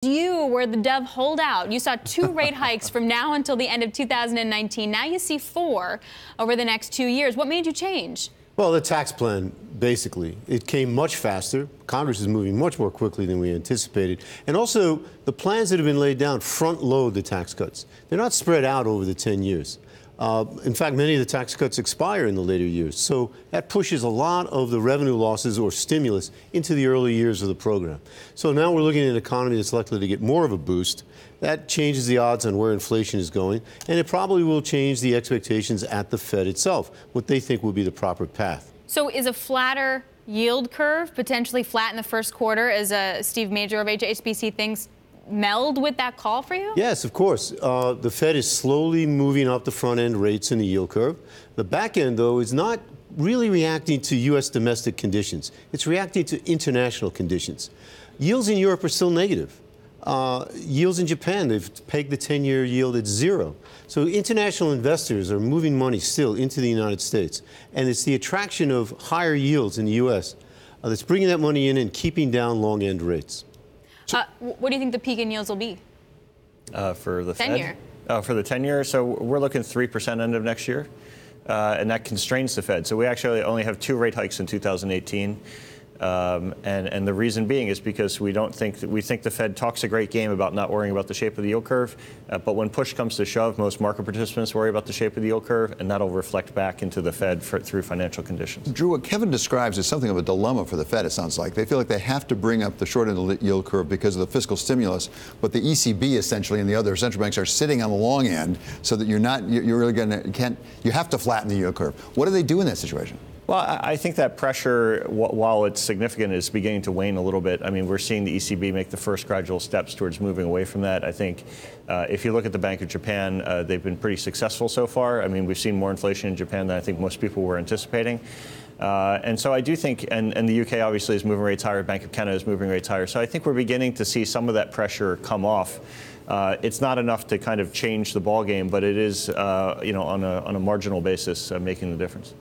You were the dove holdout. You saw 2 rate hikes from now until the end of 2019. Now you see 4 over the next 2 years. What made you change? Well, the tax plan, basically. It came much faster. Congress is moving much more quickly than we anticipated. And also, the plans that have been laid down front load the tax cuts. They're not spread out over the 10 years. In fact, many of the tax cuts expire in the later years. So that pushes a lot of the revenue losses or stimulus into the early years of the program. So now we're looking at an economy that's likely to get more of a boost. That changes the odds on where inflation is going, and it probably will change the expectations at the Fed itself, what they think will be the proper path. So is a flatter yield curve, potentially flat in the first quarter, as Steve Major of HSBC thinks, meld with that call for you? Yes, of course. The Fed is slowly moving up the front end rates in the yield curve. The back end, though, is not really reacting to U.S. domestic conditions. It's reacting to international conditions. Yields in Europe are still negative. Yields in Japan, they've pegged the 10-year yield at 0. So international investors are moving money still into the United States. And it's the attraction of higher yields in the U.S. That's bringing that money in and keeping down long-end rates. What do you think the peak in yields will be? For the 10-year. For the 10-year, so we're looking 3% end of next year, and that constrains the Fed. So we actually only have 2 rate hikes in 2018. And the reason being is because we think the Fed talks a great game about not worrying about the shape of the yield curve, but when push comes to shove, most market participants worry about the shape of the yield curve, and that'll reflect back into the Fed through financial conditions. Drew, what Kevin describes is something of a dilemma for the Fed, it sounds like. They feel like they have to bring up the short end of the yield curve because of the fiscal stimulus, but the ECB essentially and the other central banks are sitting on the long end so that you have to flatten the yield curve. What do they do in that situation? Well, I think that pressure, while it's significant, is beginning to wane a little bit. I mean, we're seeing the ECB make the first gradual steps towards moving away from that. I think if you look at the Bank of Japan, they've been pretty successful so far. I mean, we've seen more inflation in Japan than I think most people were anticipating. And so I do think, and the UK obviously is moving rates higher, Bank of Canada is moving rates higher. So I think we're beginning to see some of that pressure come off. It's not enough to kind of change the ball game, but it is, on a marginal basis, making the difference.